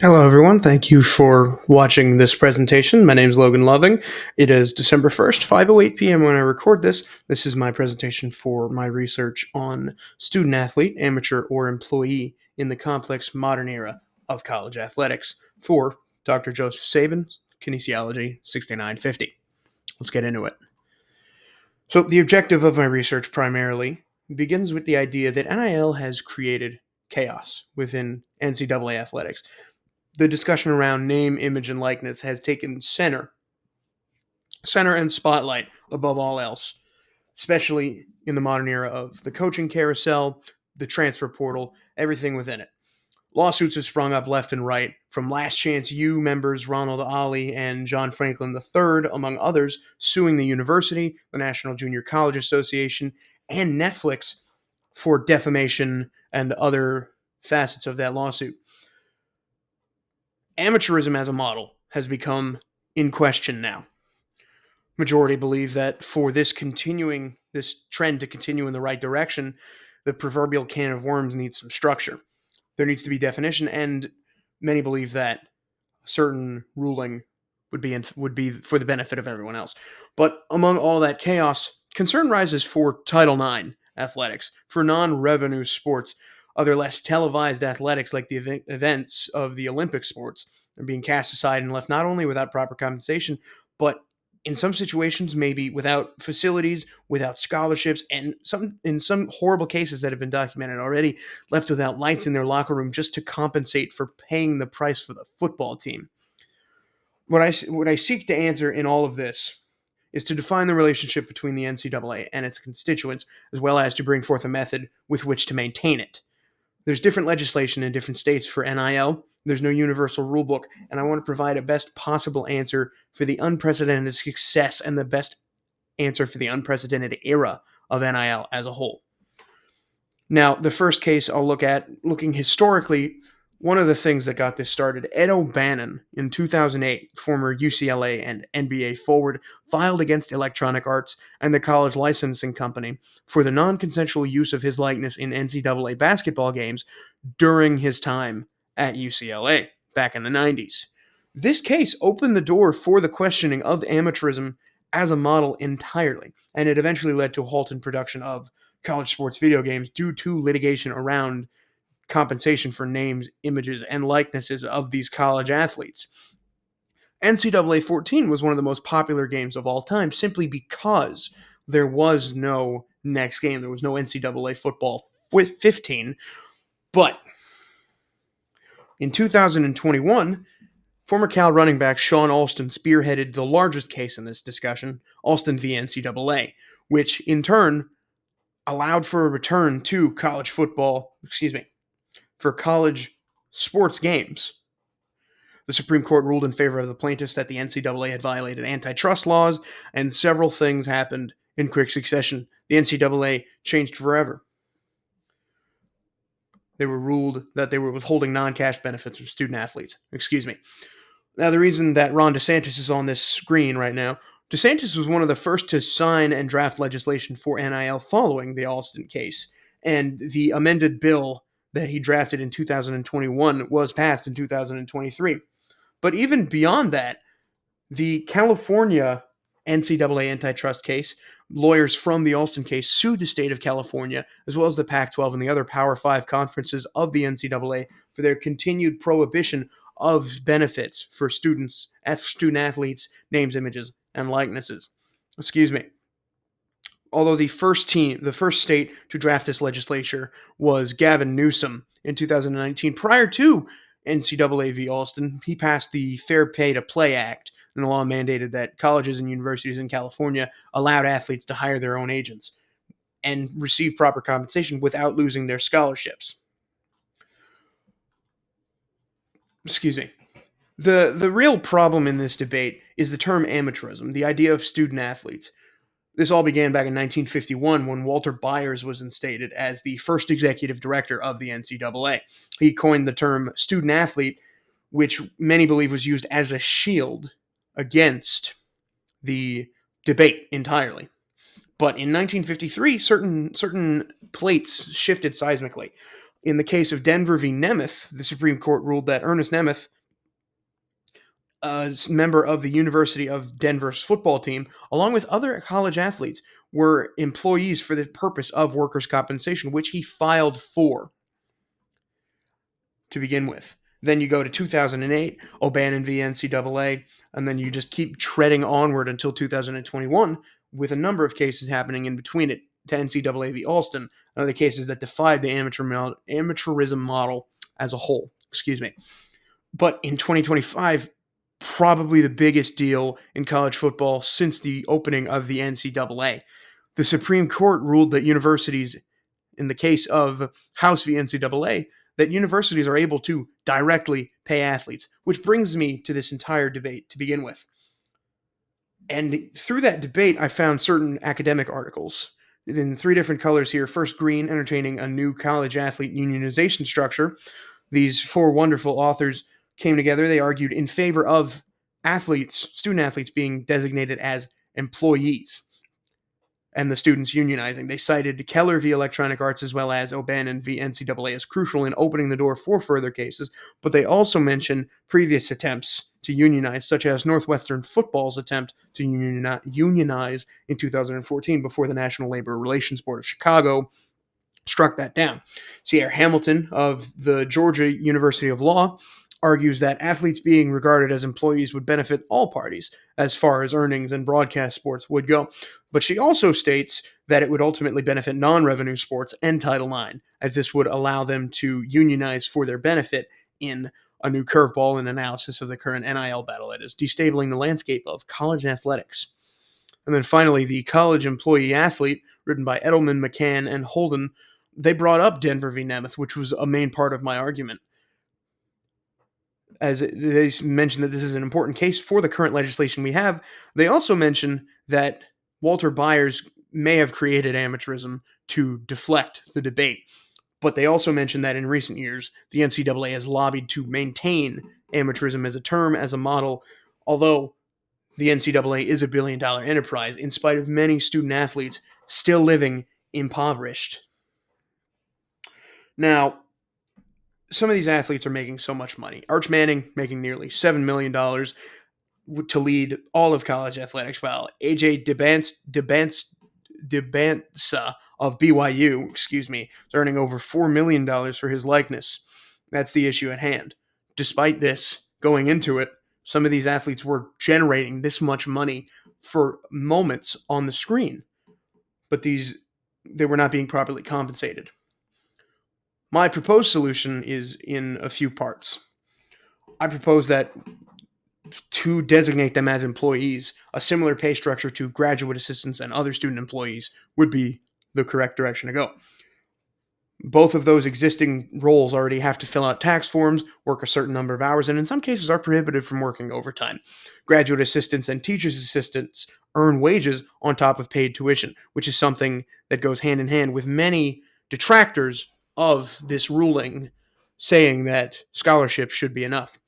Hello, everyone. Thank you for watching this presentation. My name is Logan Loving. It is December 1st, 5:08 p.m. when I record this. This is my presentation for my research on student athlete, amateur, or employee in the complex modern era of college athletics for Dr. Joseph Sabin, Kinesiology 6950. Let's get into it. So, the objective of my research primarily begins with the idea that NIL has created chaos within NCAA athletics. The discussion around name, image, and likeness has taken center and spotlight above all else, especially in the modern era of the coaching carousel, the transfer portal, everything within it. Lawsuits have sprung up left and right from Last Chance U members Ronald Ali and John Franklin III, among others, suing the university, the National Junior College Association, and Netflix for defamation and other facets of that lawsuit. Amateurism as a model has become in question now. Majority believe that for this trend to continue in the right direction, the proverbial can of worms needs some structure. There needs to be definition, and many believe that a certain ruling would be for the benefit of everyone else. But among all that chaos, concern rises for Title IX athletics, for non-revenue sports. Other less televised athletics, like the events of the Olympic sports, are being cast aside and left not only without proper compensation, but in some situations, maybe without facilities, without scholarships, and in some horrible cases that have been documented already, left without lights in their locker room just to compensate for paying the price for the football team. What I seek to answer in all of this is to define the relationship between the NCAA and its constituents, as well as to bring forth a method with which to maintain it. There's different legislation in different states for NIL. There's no universal rule book, and I want to provide a best possible answer for the unprecedented success and the best answer for the unprecedented era of NIL as a whole. Now, the first case I'll look at, looking historically, one of the things that got this started, Ed O'Bannon in 2008, former UCLA and NBA forward, filed against Electronic Arts and the college licensing company for the non-consensual use of his likeness in NCAA basketball games during his time at UCLA back in the 90s. This case opened the door for the questioning of amateurism as a model entirely, and it eventually led to a halt in production of college sports video games due to litigation around compensation for names, images, and likenesses of these college athletes. NCAA 14 was one of the most popular games of all time simply because there was no next game. There was no NCAA football 15. But in 2021, former Cal running back Sean Alston spearheaded the largest case in this discussion, Alston v. NCAA, which in turn allowed for a return to for college sports games. The Supreme Court ruled in favor of the plaintiffs that the NCAA had violated antitrust laws, and several things happened in quick succession. The NCAA changed forever. They were ruled that they were withholding non-cash benefits from student athletes. Now, the reason that Ron DeSantis is on this screen right now, DeSantis was one of the first to sign and draft legislation for NIL following the Alston case, and the amended bill that he drafted in 2021 was passed in 2023. But even beyond that, the California NCAA antitrust case, lawyers from the Alston case sued the state of California, as well as the Pac-12 and the other Power 5 conferences of the NCAA for their continued prohibition of benefits for student athletes, names, images, and likenesses. Although the first state to draft this legislature was Gavin Newsom in 2019, prior to NCAA v. Alston, he passed the Fair Pay to Play Act, and the law mandated that colleges and universities in California allowed athletes to hire their own agents and receive proper compensation without losing their scholarships. The real problem in this debate is the term amateurism, the idea of student athletes. This all began back in 1951 when Walter Byers was instated as the first executive director of the NCAA. He coined the term student athlete, which many believe was used as a shield against the debate entirely. But in 1953, certain plates shifted seismically. In the case of Denver v. Nemeth, the Supreme Court ruled that Ernest Nemeth, a member of the University of Denver's football team, along with other college athletes, were employees for the purpose of workers' compensation, which he filed for to begin with. Then you go to 2008, O'Bannon v. NCAA, and then you just keep treading onward until 2021 with a number of cases happening in between it to NCAA v. Alston, and other cases that defied the amateurism model as a whole. Excuse me. But in 2025, probably the biggest deal in college football since the opening of the NCAA. The Supreme Court ruled that universities, in the case of House v. NCAA, that universities are able to directly pay athletes, which brings me to this entire debate to begin with. And through that debate, I found certain academic articles in 3 different colors here. First, green, entertaining a new college athlete unionization structure. These 4 wonderful authors came together. They argued in favor of student athletes being designated as employees and the students unionizing. They cited Keller v. Electronic Arts as well as O'Bannon v. NCAA as crucial in opening the door for further cases, but they also mentioned previous attempts to unionize, such as Northwestern football's attempt to unionize in 2014 before the National Labor Relations Board of Chicago struck that down. Sierra Hamilton of the Georgia University of Law argues that athletes being regarded as employees would benefit all parties as far as earnings and broadcast sports would go. But she also states that it would ultimately benefit non-revenue sports and Title IX, as this would allow them to unionize for their benefit in a new curveball and analysis of the current NIL battle that is destabling the landscape of college athletics. And then finally, the college employee athlete, written by Edelman, McCann, and Holden, they brought up Denver v. Nemeth, which was a main part of my argument. As they mentioned that this is an important case for the current legislation we have, they also mention that Walter Byers may have created amateurism to deflect the debate. But they also mention that in recent years, the NCAA has lobbied to maintain amateurism as a term, as a model, although the NCAA is a billion-dollar enterprise, in spite of many student athletes still living impoverished. Now, some of these athletes are making so much money. Arch Manning making nearly $7 million to lead all of college athletics, while AJ Debantsa of BYU, is earning over $4 million for his likeness. That's the issue at hand. Despite this, going into it, some of these athletes were generating this much money for moments on the screen, but they were not being properly compensated. My proposed solution is in a few parts. I propose that to designate them as employees, a similar pay structure to graduate assistants and other student employees would be the correct direction to go. Both of those existing roles already have to fill out tax forms, work a certain number of hours, and in some cases are prohibited from working overtime. Graduate assistants and teachers' assistants earn wages on top of paid tuition, which is something that goes hand in hand with many detractors of this ruling saying that scholarships should be enough.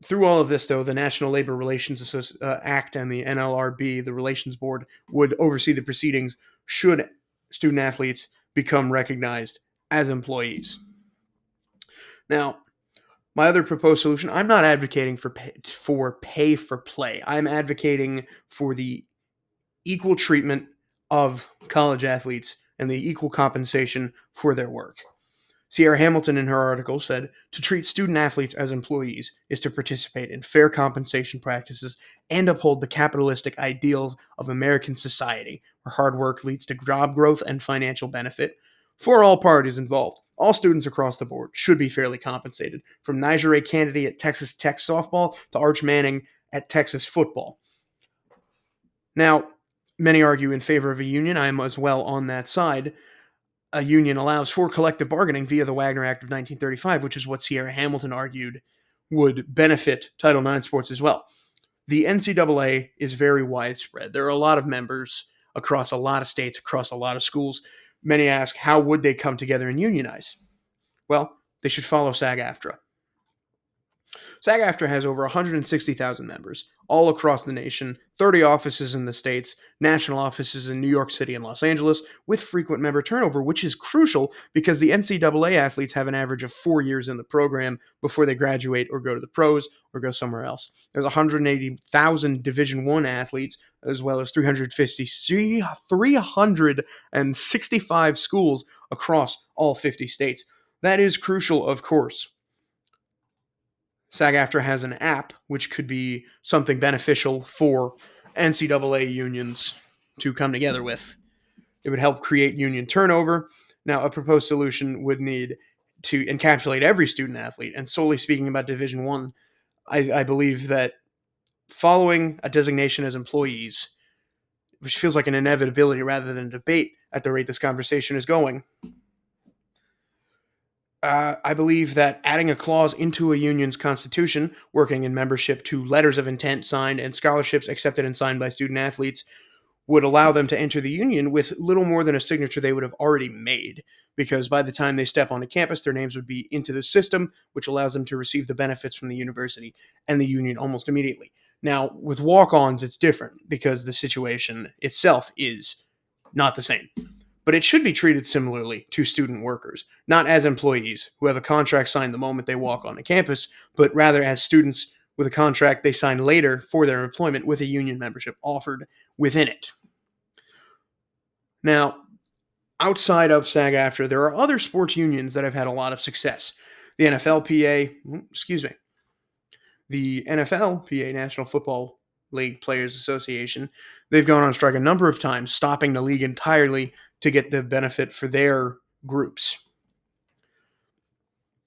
Through all of this, though, the National Labor Relations Act and the NLRB, the Relations Board, would oversee the proceedings should student athletes become recognized as employees. Now, my other proposed solution, I'm not advocating for pay for play. I'm advocating for the equal treatment of college athletes and the equal compensation for their work. Sierra Hamilton in her article said, to treat student athletes as employees is to participate in fair compensation practices and uphold the capitalistic ideals of American society, where hard work leads to job growth and financial benefit for all parties involved. All students across the board should be fairly compensated, from Nigeria Kennedy at Texas Tech softball to Arch Manning at Texas football. Now, many argue in favor of a union. I am as well on that side. A union allows for collective bargaining via the Wagner Act of 1935, which is what Sierra Hamilton argued would benefit Title IX sports as well. The NCAA is very widespread. There are a lot of members across a lot of states, across a lot of schools. Many ask, how would they come together and unionize? Well, they should follow SAG-AFTRA. SAG-AFTRA has over 160,000 members all across the nation, 30 offices in the states, national offices in New York City and Los Angeles, with frequent member turnover, which is crucial because the NCAA athletes have an average of 4 years in the program before they graduate or go to the pros or go somewhere else. There's 180,000 Division I athletes, as well as 365 schools across all 50 states. That is crucial, of course. SAG-AFTRA has an app, which could be something beneficial for NCAA unions to come together with. It would help create union turnover. Now, a proposed solution would need to encapsulate every student athlete. And solely speaking about Division One, I believe that following a designation as employees, which feels like an inevitability rather than a debate at the rate this conversation is going, I believe that adding a clause into a union's constitution, working in membership to letters of intent signed and scholarships accepted and signed by student athletes, would allow them to enter the union with little more than a signature they would have already made. Because by the time they step onto campus, their names would be into the system, which allows them to receive the benefits from the university and the union almost immediately. Now, with walk ons, it's different because the situation itself is not the same. But it should be treated similarly to student workers, not as employees who have a contract signed the moment they walk onto campus, but rather as students with a contract they sign later for their employment with a union membership offered within it. Now, outside of SAG-AFTRA, there are other sports unions that have had a lot of success. The NFLPA, National Football League Players Association, they've gone on strike a number of times, stopping the league entirely to get the benefit for their groups.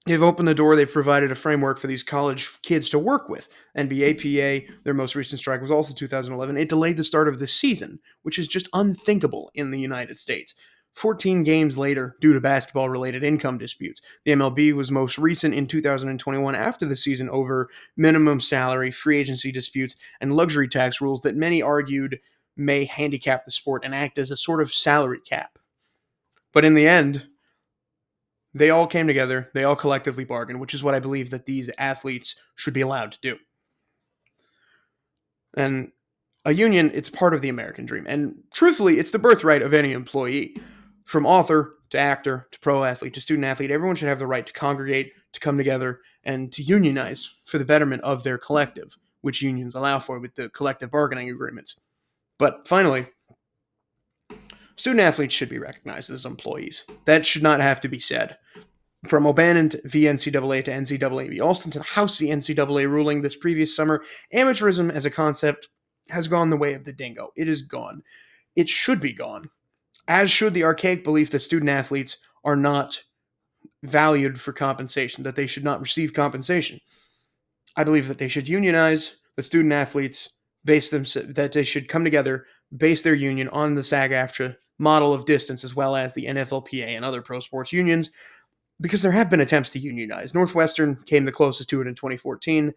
They've opened the door. They've provided a framework for these college kids to work with. NBA-PA, their most recent strike was also 2011. It delayed the start of the season, which is just unthinkable in the United States. 14 games later, due to basketball-related income disputes. The MLB was most recent in 2021 after the season over minimum salary, free agency disputes, and luxury tax rules that many argued may handicap the sport and act as a sort of salary cap. But in the end, they all came together, they all collectively bargained, which is what I believe that these athletes should be allowed to do. And a union, it's part of the American dream. And truthfully, it's the birthright of any employee. From author to actor to pro athlete to student athlete, everyone should have the right to congregate, to come together, and to unionize for the betterment of their collective, which unions allow for with the collective bargaining agreements. But finally, student athletes should be recognized as employees. That should not have to be said. From O'Bannon v. NCAA to NCAA v. Alston to the House v. NCAA ruling this previous summer, amateurism as a concept has gone the way of the dingo. It is gone. It should be gone. As should the archaic belief that student athletes are not valued for compensation, that they should not receive compensation. I believe that they should unionize, that student athletes that they should come together, base their union on the SAG-AFTRA model of distance, as well as the NFLPA and other pro sports unions, because there have been attempts to unionize. Northwestern came the closest to it in 2014.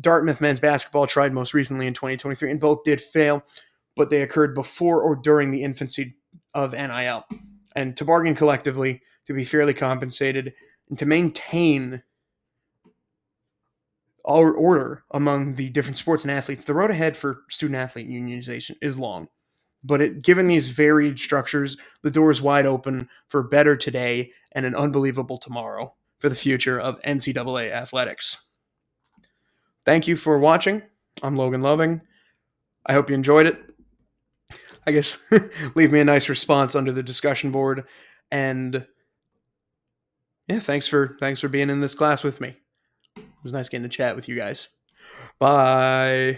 Dartmouth men's basketball tried most recently in 2023, and both did fail, but they occurred before or during the infancy of NIL. And to bargain collectively, to be fairly compensated, and to maintain order among the different sports and athletes, the road ahead for student-athlete unionization is long. But given these varied structures, the door is wide open for better today and an unbelievable tomorrow for the future of NCAA athletics. Thank you for watching. I'm Logan Loving. I hope you enjoyed it. I guess leave me a nice response under the discussion board. And yeah, thanks for being in this class with me. It was nice getting to chat with you guys. Bye.